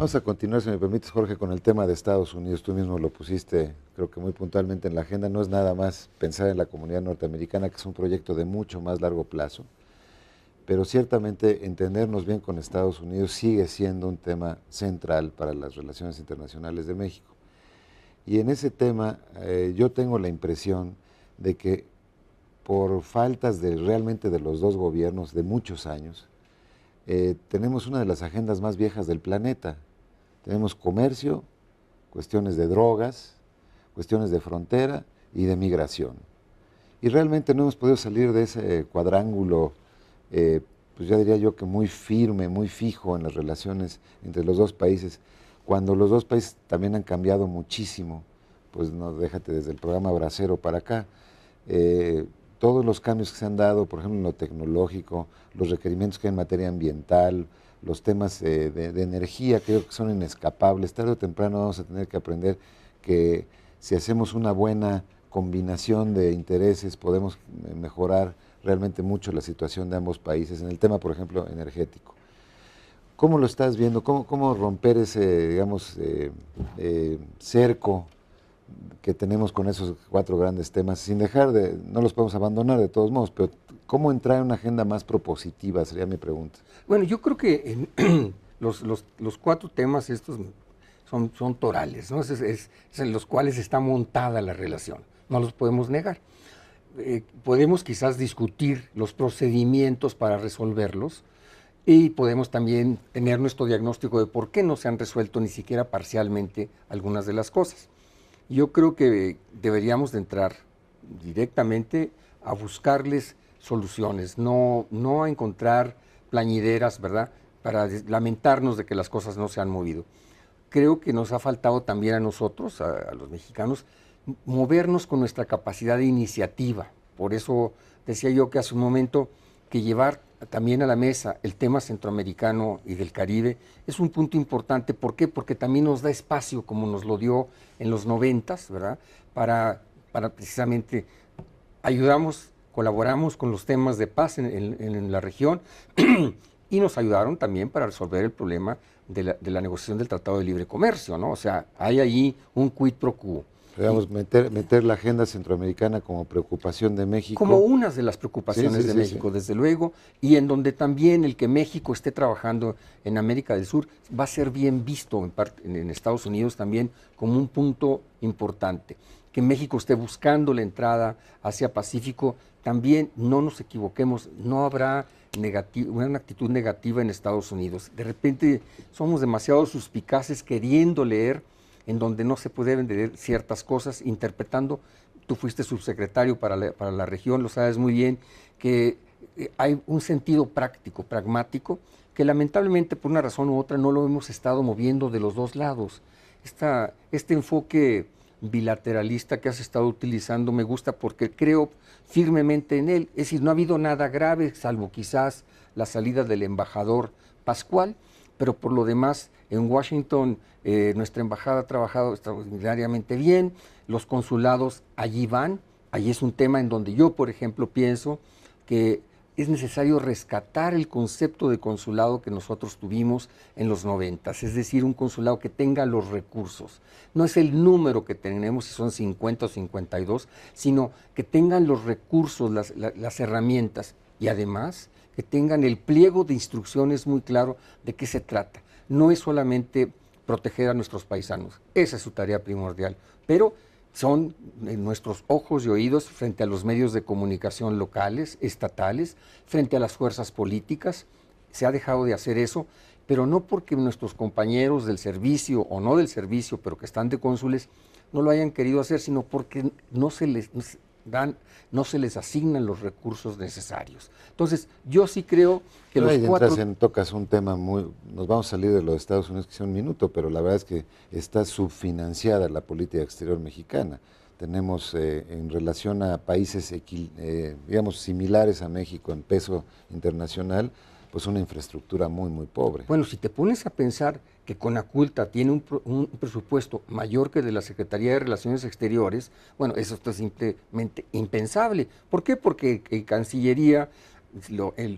Vamos a continuar, si me permites, Jorge, con el tema de Estados Unidos. Tú mismo lo pusiste, creo que muy puntualmente en la agenda. No es nada más pensar en la comunidad norteamericana, que es un proyecto de mucho más largo plazo, pero ciertamente entendernos bien con Estados Unidos sigue siendo un tema central para las relaciones internacionales de México. Y en ese tema yo tengo la impresión de que por faltas realmente de los dos gobiernos de muchos años, tenemos una de las agendas más viejas del planeta. Tenemos comercio, cuestiones de drogas, cuestiones de frontera y de migración. Y realmente no hemos podido salir de ese cuadrángulo, pues ya diría yo que muy firme, muy fijo en las relaciones entre los dos países, cuando los dos países también han cambiado muchísimo, pues no, déjate desde el programa Bracero para acá. Todos los cambios que se han dado, por ejemplo, en lo tecnológico, los requerimientos que hay en materia ambiental, los temas de energía, creo que son inescapables. Tarde o temprano vamos a tener que aprender que si hacemos una buena combinación de intereses, podemos mejorar realmente mucho la situación de ambos países, en el tema, por ejemplo, energético. ¿Cómo lo estás viendo? ¿Cómo romper ese, digamos, cerco que tenemos con esos cuatro grandes temas, sin dejar de, no los podemos abandonar de todos modos, pero cómo entrar en una agenda más propositiva, sería mi pregunta? Bueno, yo creo que los cuatro temas estos son torales, ¿no? Es en los cuales está montada la relación, no los podemos negar. Podemos quizás discutir los procedimientos para resolverlos y podemos también tener nuestro diagnóstico de por qué no se han resuelto ni siquiera parcialmente algunas de las cosas. Yo creo que deberíamos de entrar directamente a buscarles soluciones, no a encontrar plañideras, ¿verdad?, para lamentarnos de que las cosas no se han movido. Creo que nos ha faltado también a nosotros, a los mexicanos, movernos con nuestra capacidad de iniciativa. Por eso decía yo que hace un momento que llevar también a la mesa el tema centroamericano y del Caribe es un punto importante. ¿Por qué? Porque también nos da espacio, como nos lo dio en los 90s, ¿verdad?, para precisamente colaboramos con los temas de paz en la región y nos ayudaron también para resolver el problema de la negociación del Tratado de Libre Comercio, ¿no? O sea, hay allí un quid pro quo. Digamos, meter la agenda centroamericana como preocupación de México. Como una de las preocupaciones de México, desde luego, y en donde también el que México esté trabajando en América del Sur va a ser bien visto en Estados Unidos también como un punto importante. Que México esté buscando la entrada hacia Pacífico, también no nos equivoquemos, no habrá una actitud negativa en Estados Unidos. De repente somos demasiado suspicaces queriendo leer en donde no se pueden leer ciertas cosas, interpretando. Tú fuiste subsecretario para la región, lo sabes muy bien, que hay un sentido práctico, pragmático, que lamentablemente por una razón u otra no lo hemos estado moviendo de los dos lados. Este enfoque bilateralista que has estado utilizando me gusta porque creo firmemente en él. Es decir, no ha habido nada grave, salvo quizás la salida del embajador Pascual, pero por lo demás en Washington nuestra embajada ha trabajado extraordinariamente bien, los consulados allí van, allí es un tema en donde yo, por ejemplo, pienso que es necesario rescatar el concepto de consulado que nosotros tuvimos en los 90s, es decir, un consulado que tenga los recursos. No es el número que tenemos, si son 50 o 52, sino que tengan los recursos, las herramientas y además que tengan el pliego de instrucciones muy claro de qué se trata. No es solamente proteger a nuestros paisanos, esa es su tarea primordial, pero son nuestros ojos y oídos frente a los medios de comunicación locales, estatales, frente a las fuerzas políticas. Se ha dejado de hacer eso, pero no porque nuestros compañeros del servicio o no del servicio, pero que están de cónsules, no lo hayan querido hacer, sino porque no se les asignan los recursos necesarios. Entonces, yo sí creo que los cuatro... Tocas un tema muy... Nos vamos a salir de los Estados Unidos, que sea un minuto, pero la verdad es que está subfinanciada la política exterior mexicana. Tenemos en relación a países, digamos, similares a México en peso internacional, pues una infraestructura muy, muy pobre. Bueno, si te pones a pensar que Conaculta tiene un presupuesto mayor que de la Secretaría de Relaciones Exteriores, bueno, eso está simplemente impensable. ¿Por qué? Porque Cancillería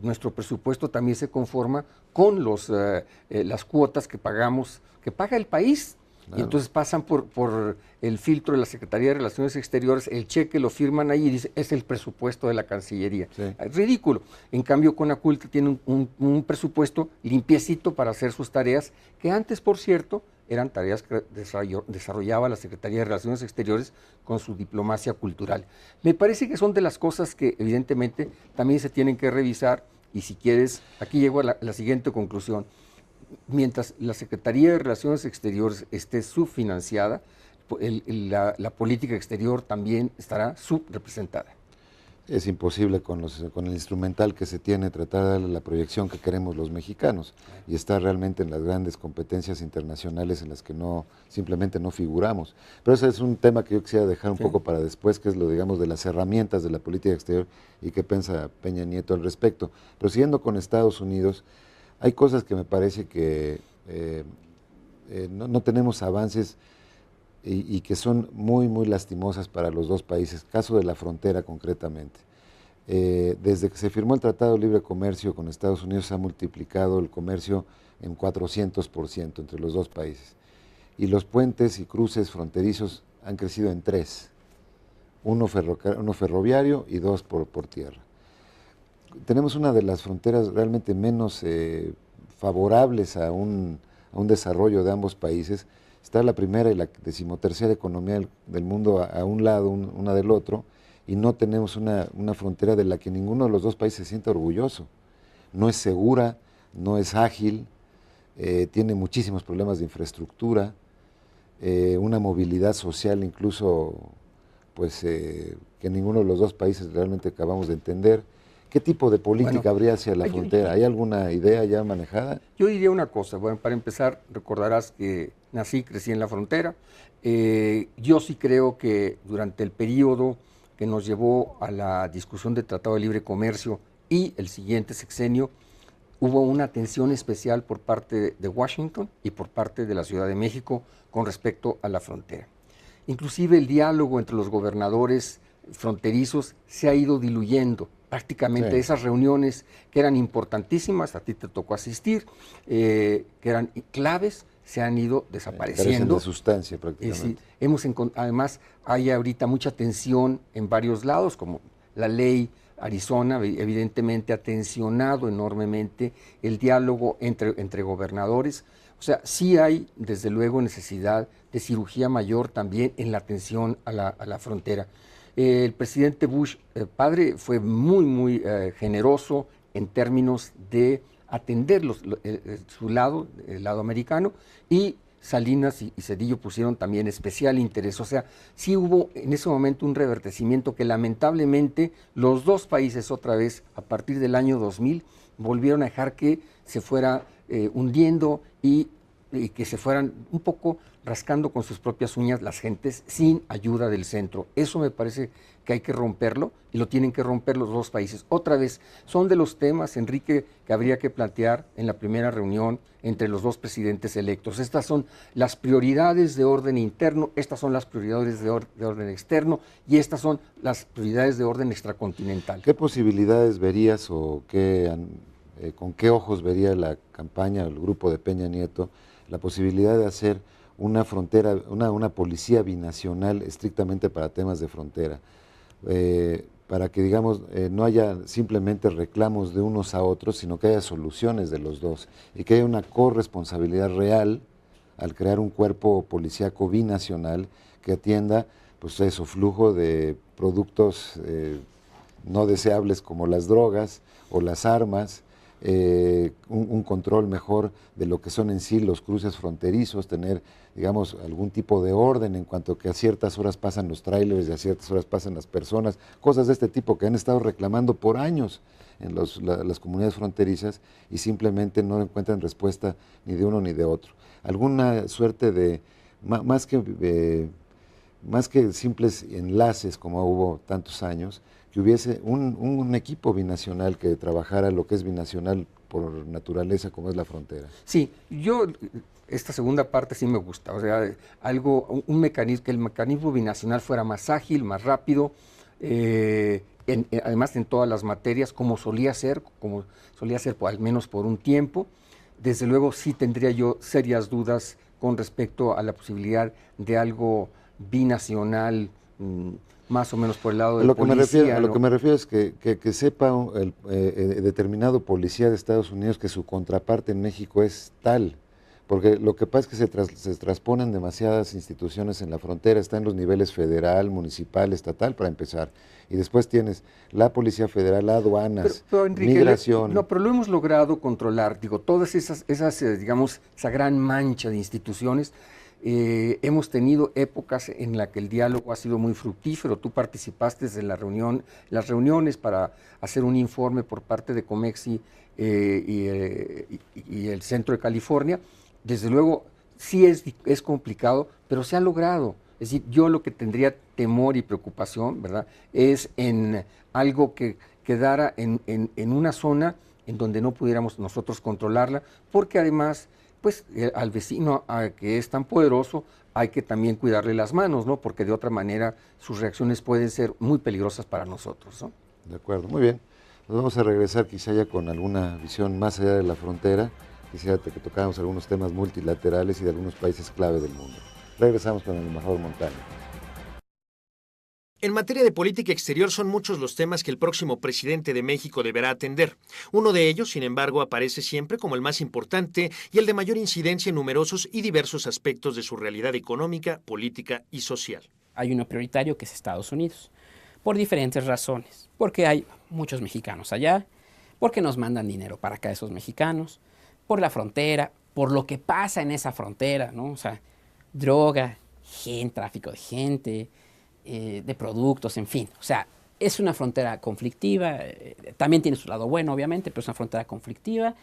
nuestro presupuesto también se conforma con las cuotas que pagamos, que paga el país. Claro. Y entonces pasan por el filtro de la Secretaría de Relaciones Exteriores, el cheque lo firman ahí y dice, es el presupuesto de la Cancillería. Sí. Es ridículo. En cambio, Conaculta tiene un presupuesto limpiecito para hacer sus tareas, que antes, por cierto, eran tareas que desarrollaba la Secretaría de Relaciones Exteriores con su diplomacia cultural. Me parece que son de las cosas que evidentemente también se tienen que revisar, y si quieres, aquí llego a la siguiente conclusión. Mientras la Secretaría de Relaciones Exteriores esté subfinanciada, la política exterior también estará subrepresentada. Es imposible con el instrumental que se tiene tratar de darle la proyección que queremos los mexicanos y estar realmente en las grandes competencias internacionales en las que simplemente no figuramos. Pero ese es un tema que yo quisiera dejar un poco para después, que es lo, digamos, de las herramientas de la política exterior y qué piensa Peña Nieto al respecto. Pero siguiendo con Estados Unidos, hay cosas que me parece que no tenemos avances y que son muy, muy lastimosas para los dos países. Caso de la frontera concretamente. Desde que se firmó el Tratado de Libre Comercio con Estados Unidos se ha multiplicado el comercio en 400% entre los dos países. Y los puentes y cruces fronterizos han crecido en 3. Uno ferroviario y 2 por tierra. Tenemos una de las fronteras realmente menos favorables a un desarrollo de ambos países. Está la primera y la 13ª economía del mundo a un lado, una del otro, y no tenemos una frontera de la que ninguno de los dos países se sienta orgulloso. No es segura, no es ágil, tiene muchísimos problemas de infraestructura, una movilidad social incluso pues, que ninguno de los dos países realmente acabamos de entender. ¿Qué tipo de política habría hacia la frontera? ¿Hay alguna idea ya manejada? Yo diría una cosa. Bueno, para empezar, recordarás que nací, crecí en la frontera. Yo sí creo que durante el periodo que nos llevó a la discusión del Tratado de Libre Comercio y el siguiente sexenio, hubo una atención especial por parte de Washington y por parte de la Ciudad de México con respecto a la frontera. Inclusive el diálogo entre los gobernadores fronterizos se ha ido diluyendo. Prácticamente esas reuniones que eran importantísimas, a ti te tocó asistir, que eran claves, se han ido desapareciendo. Carecen de sustancia prácticamente. Además, hay ahorita mucha tensión en varios lados, como la ley Arizona, evidentemente ha tensionado enormemente el diálogo entre gobernadores. O sea, sí hay, desde luego, necesidad de cirugía mayor también en la atención a la frontera. El presidente Bush, padre, fue muy, muy generoso en términos de atender su lado, el lado americano, y Salinas y Zedillo pusieron también especial interés. O sea, sí hubo en ese momento un revertecimiento que lamentablemente los dos países otra vez, a partir del año 2000, volvieron a dejar que se fuera hundiendo y que se fueran un poco rascando con sus propias uñas las gentes sin ayuda del centro. Eso me parece que hay que romperlo y lo tienen que romper los dos países. Otra vez, son de los temas, Enrique, que habría que plantear en la primera reunión entre los dos presidentes electos. Estas son las prioridades de orden interno, estas son las prioridades de orden externo y estas son las prioridades de orden extracontinental. ¿Qué posibilidades verías o con qué ojos vería la campaña, el grupo de Peña Nieto, la posibilidad de hacer una frontera, una policía binacional estrictamente para temas de frontera, para que, digamos, no haya simplemente reclamos de unos a otros, sino que haya soluciones de los dos y que haya una corresponsabilidad real al crear un cuerpo policíaco binacional que atienda, pues eso, flujo de productos no deseables como las drogas o las armas, un control mejor de lo que son en sí los cruces fronterizos, tener, digamos, algún tipo de orden en cuanto a que a ciertas horas pasan los tráileres y a ciertas horas pasan las personas, cosas de este tipo que han estado reclamando por años en las comunidades fronterizas y simplemente no encuentran respuesta ni de uno ni de otro. Alguna suerte de, más que simples enlaces como hubo tantos años, que hubiese un equipo binacional que trabajara lo que es binacional por naturaleza, como es la frontera. Sí, esta segunda parte sí me gusta, o sea, que el mecanismo binacional fuera más ágil, más rápido, además en todas las materias, como solía ser al menos por un tiempo. Desde luego sí tendría yo serias dudas con respecto a la posibilidad de algo binacional, más o menos por el lado de policía. A lo que me refiero es que sepa el determinado policía de Estados Unidos que su contraparte en México es tal. Porque lo que pasa es que se transponen demasiadas instituciones en la frontera, está en los niveles federal, municipal, estatal, para empezar. Y después tienes la Policía Federal, la aduanas, pero, Enrique, migración. No, pero lo hemos logrado controlar. Digo, todas esas digamos, esa gran mancha de instituciones, hemos tenido épocas en las que el diálogo ha sido muy fructífero. Tú participaste desde las reuniones para hacer un informe por parte de Comexi y el Centro de California. Desde luego, sí es complicado, pero se ha logrado. Es decir, yo lo que tendría temor y preocupación, ¿verdad?, es en algo que quedara en una zona en donde no pudiéramos nosotros controlarla, porque además, pues, al vecino que es tan poderoso, hay que también cuidarle las manos, ¿no?, porque de otra manera sus reacciones pueden ser muy peligrosas para nosotros, ¿no? De acuerdo, muy bien. Nos vamos a regresar quizá ya con alguna visión más allá de la frontera. Quisiera que tocáramos algunos temas multilaterales y de algunos países clave del mundo. Regresamos con el embajador Montaño. En materia de política exterior son muchos los temas que el próximo presidente de México deberá atender. Uno de ellos, sin embargo, aparece siempre como el más importante y el de mayor incidencia en numerosos y diversos aspectos de su realidad económica, política y social. Hay uno prioritario que es Estados Unidos, por diferentes razones. Porque hay muchos mexicanos allá, porque nos mandan dinero para acá esos mexicanos, por la frontera, por lo que pasa en esa frontera, ¿no? O sea, droga, tráfico de gente, de productos, en fin. O sea, es una frontera conflictiva, también tiene su lado bueno, obviamente, pero es una frontera conflictiva.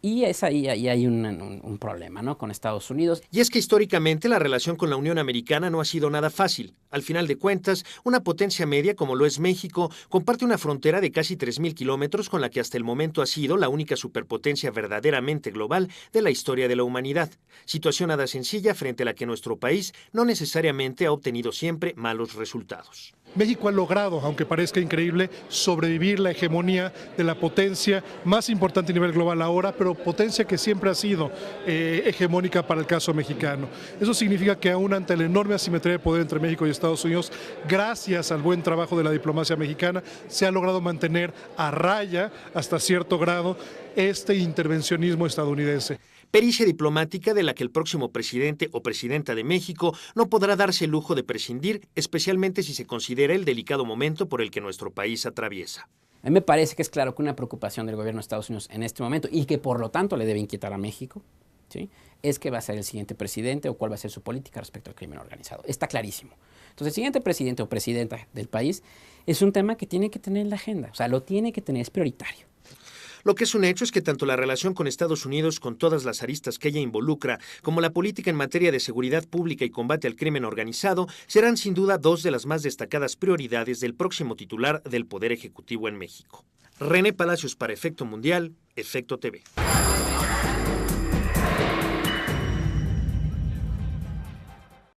Y ahí hay un problema, ¿no?, con Estados Unidos. Y es que históricamente la relación con la Unión Americana no ha sido nada fácil. Al final de cuentas, una potencia media como lo es México comparte una frontera de casi 3.000 kilómetros con la que hasta el momento ha sido la única superpotencia verdaderamente global de la historia de la humanidad. Situación nada sencilla frente a la que nuestro país no necesariamente ha obtenido siempre malos resultados. México ha logrado, aunque parezca increíble, sobrevivir la hegemonía de la potencia más importante a nivel global ahora, pero potencia que siempre ha sido hegemónica para el caso mexicano. Eso significa que aún ante la enorme asimetría de poder entre México y Estados Unidos, gracias al buen trabajo de la diplomacia mexicana, se ha logrado mantener a raya, hasta cierto grado, este intervencionismo estadounidense. Pericia diplomática de la que el próximo presidente o presidenta de México no podrá darse el lujo de prescindir, especialmente si se considera el delicado momento por el que nuestro país atraviesa. A mí me parece que es claro que una preocupación del gobierno de Estados Unidos en este momento, y que por lo tanto le debe inquietar a México, ¿sí?, es que va a ser el siguiente presidente o cuál va a ser su política respecto al crimen organizado. Está clarísimo. Entonces, el siguiente presidente o presidenta del país es un tema que tiene que tener en la agenda, o sea, lo tiene que tener, es prioritario. Lo que es un hecho es que tanto la relación con Estados Unidos, con todas las aristas que ella involucra, como la política en materia de seguridad pública y combate al crimen organizado, serán sin duda dos de las más destacadas prioridades del próximo titular del Poder Ejecutivo en México. René Palacios para Efecto Mundial, Efecto TV.